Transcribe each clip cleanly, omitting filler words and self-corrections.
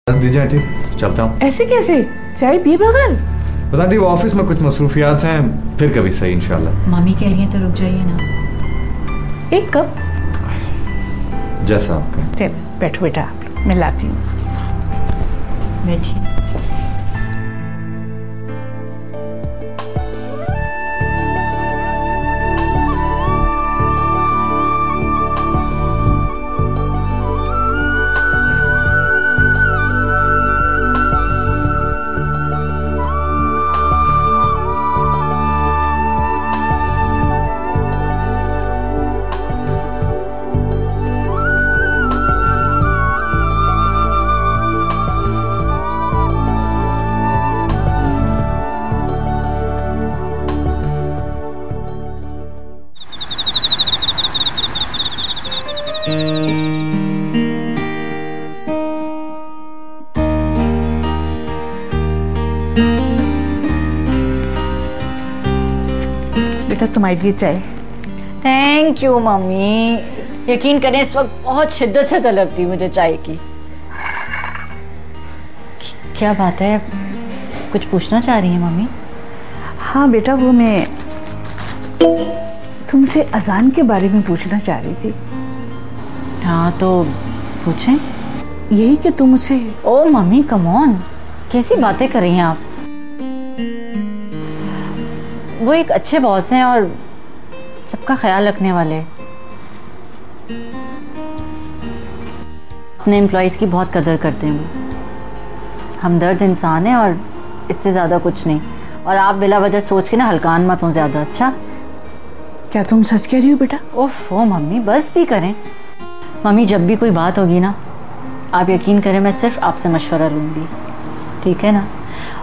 दीजिए आंटी, चलता हूँ। ऐसे कैसे? चाय पिए बगैर? बस आंटी वो ऑफिस में कुछ मसरूफियात हैं, फिर कभी सही इंशाल्लाह। मामी कह रही है तो रुक जाइए ना। एक कप? जैसा आपका। चल बैठो बेटा, मैं लाती हूँ। बैठिए। बेटा तुम्हारे लिए चाय। Thank you mummy. यकीन करें इस वक्त बहुत शिद्दत से तलब थी मुझे चाय की। क्या बात है, कुछ पूछना चाह रही हैं मम्मी? हाँ बेटा, वो मैं तुमसे अजान के बारे में पूछना चाह रही थी। हाँ तो पूछें। यही कि तुम उसे। ओ मम्मी कम ऑन, कैसी बातें कर रही हैं आप? वो एक अच्छे बॉस हैं और सबका ख्याल रखने वाले। अपने एम्प्लॉइज़ की बहुत कदर करते हैं वो। हमदर्द इंसान है और इससे ज़्यादा कुछ नहीं। और आप बिला वजह सोच के ना हल्कान मत हो ज़्यादा। अच्छा क्या तुम सच कह रही हो बेटा? ओफो मम्मी बस भी करें। मम्मी जब भी कोई बात होगी ना, आप यकीन करें मैं सिर्फ आपसे मशवरा लूँगी, ठीक है ना?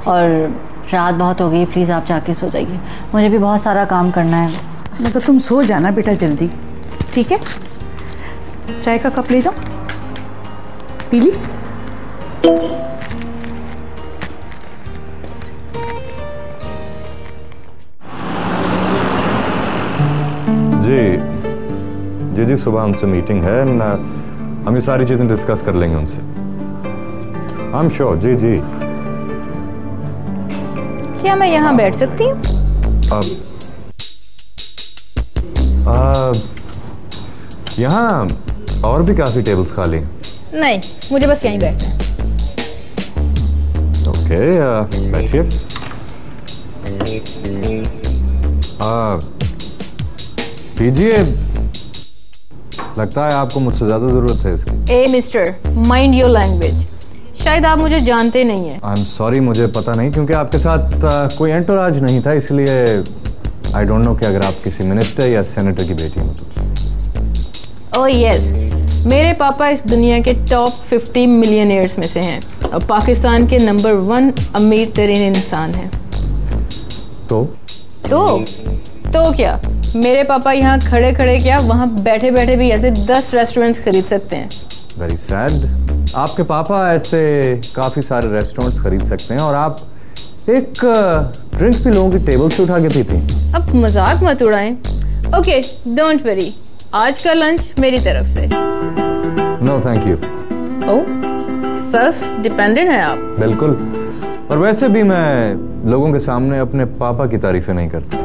और रात बहुत हो गई, प्लीज़ आप जाके सो जाइए, मुझे भी बहुत सारा काम करना है। मगर तुम सो जाना बेटा जल्दी, ठीक है? चाय का कप ले जाओ, पी ली? जी, सुबह हमसे मीटिंग है ना, हम ये सारी चीजें डिस्कस कर लेंगे उनसे। I am sure. जी। क्या मैं यहाँ बैठ सकती हूँ? यहाँ और भी काफी टेबल्स खाली हैं। नहीं, मुझे बस यहीं बैठना है। ओके, बैठिए। पीजिए, लगता है आपको मुझसे ज्यादा जरूरत है इसकी। ए मिस्टर, माइंड योर लैंग्वेज। शायद आप मुझे जानते नहीं हैं। आई एम सॉरी, मुझे पता नहीं, क्योंकि आपके साथ कोई एंटोराज नहीं था, इसलिए आई डोंट नो कि अगर आप किसी मिनिस्टर या सेनेटर की बेटी हो। ओह यस, मेरे पापा इस दुनिया के टॉप 50 मिलियनेयर्स में से हैं और पाकिस्तान के नंबर 1 अमीर तरीन इंसान हैं। तो क्या मेरे पापा यहाँ खड़े खड़े क्या, वहाँ बैठे बैठे भी ऐसे 10 रेस्टोरेंट्स खरीद सकते हैं। Very sad. आपके पापा ऐसे काफी सारे रेस्टोरेंट्स खरीद सकते हैं और आप एक ड्रिंक्स भी लोगों की टेबल से उठा के पीती हैं। अब मजाक मत उड़ाएं। ओके डोंट वरी, आज का लंच मेरी तरफ से। No thank you. Oh, self dependent है आप। बिल्कुल, और वैसे भी मैं लोगों के सामने अपने पापा की तारीफें नहीं करता।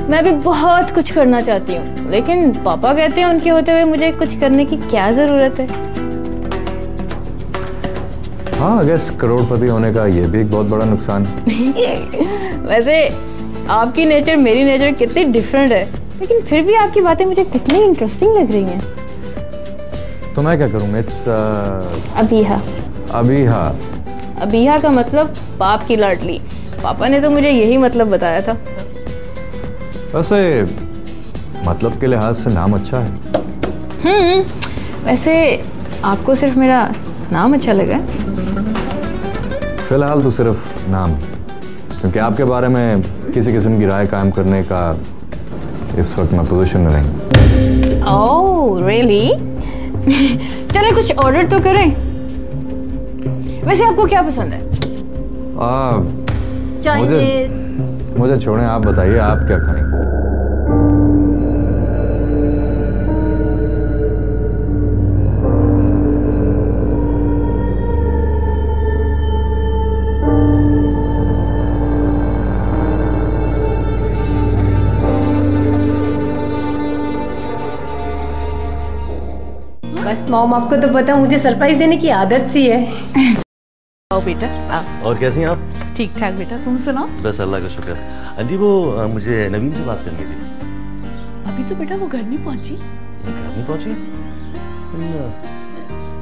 मैं भी बहुत कुछ करना चाहती हूँ, लेकिन पापा कहते हैं उनके होते हुए मुझे कुछ करने की क्या जरूरत है। हाँ, गेस करोड़पति होने का ये भी एक बहुत बड़ा नुकसान है। वैसे आपकी नेचर मेरी नेचर कितनी डिफरेंट है, लेकिन फिर भी आपकी बातें मुझे कितनी इंटरेस्टिंग लग रही हैं। तो मैं क्या करूँ मिस? अबीहा का मतलब बाप की लाडली। पापा ने तो मुझे यही मतलब बताया था। वैसे मतलब के लिहाज से नाम अच्छा है। वैसे आपको सिर्फ मेरा नाम अच्छा लगा? फिलहाल तो सिर्फ नाम, क्योंकि आपके बारे में किसी किस्म की राय कायम करने का इस वक्त मैं पोजीशन में नहीं। Oh really? चलें कुछ ऑर्डर तो करें। वैसे आपको क्या पसंद है? मुझे छोड़ें, आप बताइए आप क्या खाएंगे? मॉम आपको तो पता है मुझे सरप्राइज देने की आदत सी है। आओ बेटा आओ। और कैसी हैं आप? ठीक ठाक बेटा, तुम सुनाओ। बस अल्लाह का शुक्र। आंटी वो मुझे नवीन से बात करनी थी। अभी तो बेटा वो घर नहीं पहुंची। घर नहीं पहुंची?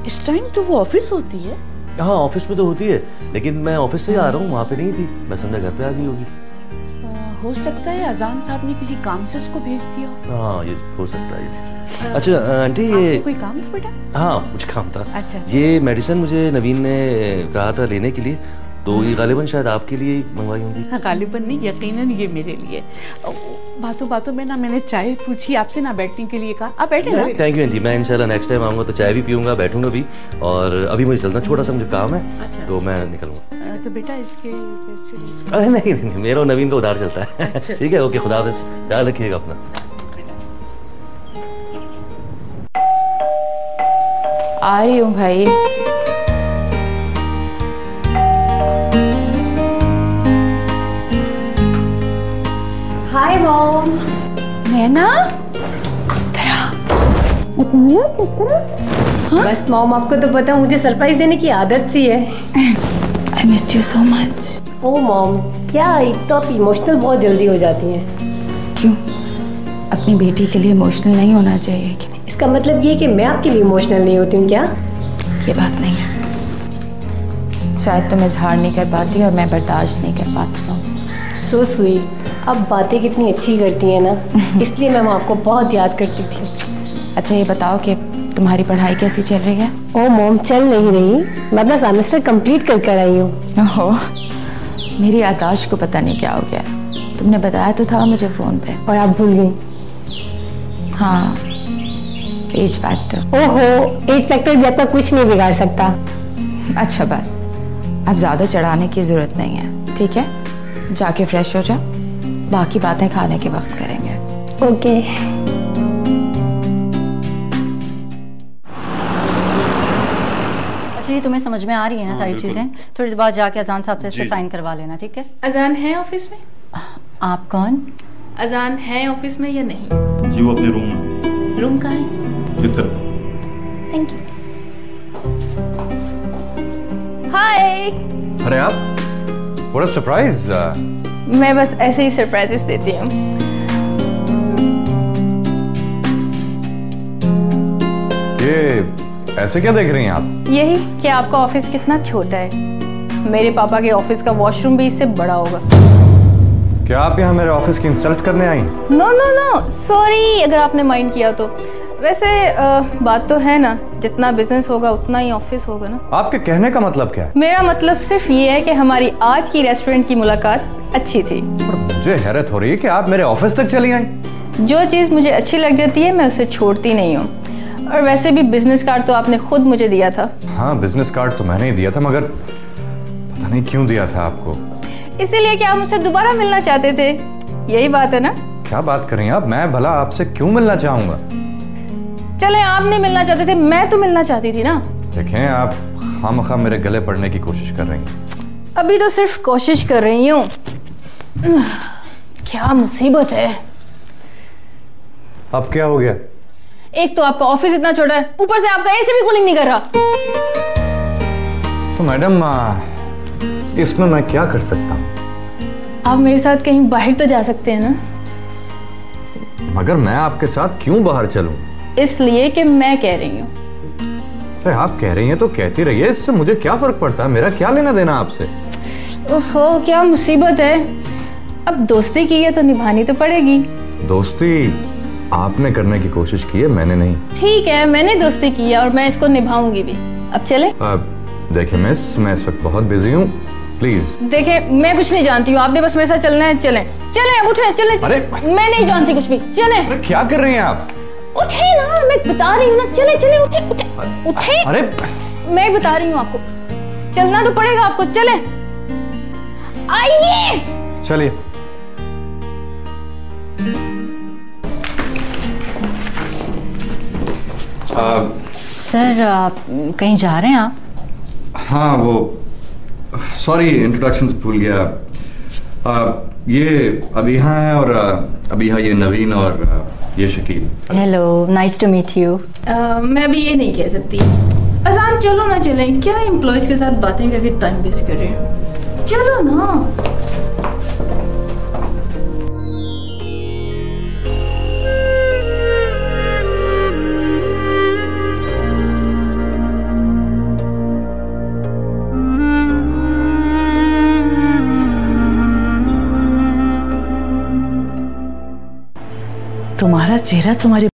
इस टाइम तो वो ऑफिस होती है। हाँ ऑफिस में तो होती है, लेकिन मैं ऑफिस से ही आ रहा हूँ, वहाँ पे नहीं थी। मैं समझा घर पे आ गई होगी। हो सकता है अजान साहब ने किसी काम से उसको भेज दिया। हाँ ये हो सकता है ये चीज़। अच्छा आंटी ये कोई काम था बेटा? हाँ मुझे काम था। अच्छा। ये मेडिसिन मुझे नवीन ने कहा था लेने के लिए, तो ये गालिबन शायद आपके लिए मंगवाई होंगी। हाँ गालिबन नहीं, यकीनन ये मेरे लिए। बातों बातों में ना मैंने चाय पूछी आपसे, ना बैठने के लिए कहा। आप बैठे ना। थैंक यू आंटी, मैं इंशाल्लाह नेक्स्ट टाइम आऊँगा तो चाय भी पीऊँगा, बैठूंगा भी। और अभी मुझे चलना, छोटा सा मुझे काम है। अच्छा। तो मैं निकलूँगा। तो बेटा इसके पैसे? अरे नहीं मेरा और नवीन का उधार चलता है। अच्छा। ठीक है ओके, खुदा हाफिज़, ख्याल रखिएगा अपना। आ रही हूँ भाई। Hi mom. नैना बस मॉम आपको तो पता है मुझे सरप्राइज देने की आदत सी है। I missed you so much. Oh mom, क्या एक तो आप इमोशनल बहुत जल्दी हो जाती हैं। क्यों? अपनी बेटी के लिए इमोशनल नहीं होना चाहिए क्या? इसका मतलब ये कि मैं आपके लिए इमोशनल नहीं होती हूँ क्या? ये बात नहीं है। शायद तुम इजहार नहीं कर पाती और मैं बर्दाश्त नहीं कर पाती हूँ। सो स्वीट, आप बातें कितनी अच्छी करती हैं ना, इसलिए मैं आपको बहुत याद करती थी। अच्छा ये बताओ कि तुम्हारी पढ़ाई कैसी चल रही है? ओ मॉम चल नहीं रही, मैं अपना सेमेस्टर कंप्लीट कर आई हूँ। ओहो, मेरी याददाश्त को पता नहीं क्या हो गया। तुमने बताया तो था मुझे फ़ोन पे। और आप भूल गई? हाँ, एज फैक्टर। ओहो, एज फैक्टर भी आपका कुछ नहीं बिगाड़ सकता। अच्छा बस, अब ज़्यादा चढ़ाने की ज़रूरत नहीं है, ठीक है? जाके फ्रेश हो जाओ, बाकी बातें खाने के वक्त करेंगे। ओके। अच्छा ये तुम्हें समझ में आ रही है ना सारी चीज़ें? थोड़ी देर बाद जाके अजान साहब से इससे साइन करवा लेना, ठीक है? अजान है ऑफिस में? आप कौन? अजान है ऑफिस में या नहीं? जी वो अपने रूम में। रूम कहाँ है? इस तरफ। Thank you. हाय। अरे आप, व्हाट अ सरप्राइज। मैं बस ऐसे ही सरप्राइजेस देती हूँ। ये ऐसे क्या देख रही हैं आप? यही कि आपका ऑफिस कितना छोटा है। मेरे पापा के ऑफिस का वॉशरूम भी इससे बड़ा होगा। क्या आप यहाँ मेरे ऑफिस की इंसल्ट करने आई? नो नो नो, सॉरी अगर आपने माइंड किया तो। वैसे बात तो है ना, जितना बिजनेस होगा उतना ही ऑफिस होगा ना। आपके कहने का मतलब क्या है? मेरा मतलब सिर्फ ये है कि हमारी आज की रेस्टोरेंट की मुलाकात अच्छी थी। पर मुझे हैरत हो रही है कि आप मेरे ऑफिस तक चली आई। जो चीज़ मुझे अच्छी लग जाती है मैं उसे छोड़ती नहीं हूँ। और वैसे भी बिजनेस कार्ड तो आपने खुद मुझे दिया था। हाँ बिजनेस कार्ड तो मैंने ही दिया था, मगर पता नहीं क्यों दिया था आपको। इसीलिए कि आप मुझसे दोबारा मिलना चाहते थे, यही बात है ना? क्या बात कर रही हैं आप? मैं भला आपसे क्यों मिलना चाहूंगा? चले आप नहीं मिलना चाहते थे, मैं तो मिलना चाहती थी ना। देखें आप खामखा मेरे गले पड़ने की कोशिश कर रही हैं। अभी तो सिर्फ कोशिश कर रही हूँ। क्या मुसीबत है। अब क्या हो गया? एक तो आपका ऑफिस इतना छोटा है, ऊपर से आपका एसी भी कूलिंग नहीं कर रहा। तो मैडम इसमें मैं क्या कर सकता हूँ? आप मेरे साथ कहीं बाहर तो जा सकते हैं ना? मगर मैं आपके साथ क्यों बाहर चलूं? इसलिए कि मैं कह रही हूँ। अरे आप कह रही हैं तो कहती रहिए, इससे मुझे क्या फर्क पड़ता है? मेरा क्या लेना देना आपसे? ओहो क्या मुसीबत है। अब दोस्ती की है तो निभानी तो पड़ेगी। दोस्ती आपने करने की कोशिश की है, मैंने नहीं। ठीक है, मैंने दोस्ती की है और मैं इसको निभाऊंगी भी। अब चले? देखिए मिस, मैं इस वक्त बहुत बिजी हूँ, प्लीज। देखिए मैं कुछ नहीं जानती हूँ, आपने बस मेरे साथ चलना है। चलें चलें, उठे चलें। अरे मैं नहीं जानती कुछ भी, चलें। अरे क्या कर रही हैं आप? उठे ना, मैं बता रही हूँ ना। चले चले, उठे उठे उठे। अरे मैं बता रही हूँ आपको, चलना तो पड़ेगा आपको। चले आइए। चलिए। सर आप कहीं जा रहे हैं आप? हाँ वो सॉरी, इंट्रोडक्शन भूल गया। ये अबीहा है और अबीहा ये नवीन और ये Shakeel. Hello, nice to meet you. मैं अभी ये नहीं कह सकती। अजान चलो ना चलें, क्या एम्प्लॉयज़ के साथ बातें करके टाइम वेस्ट कर रहे हैं, चलो ना। तुम्हारा चेहरा तुम्हारी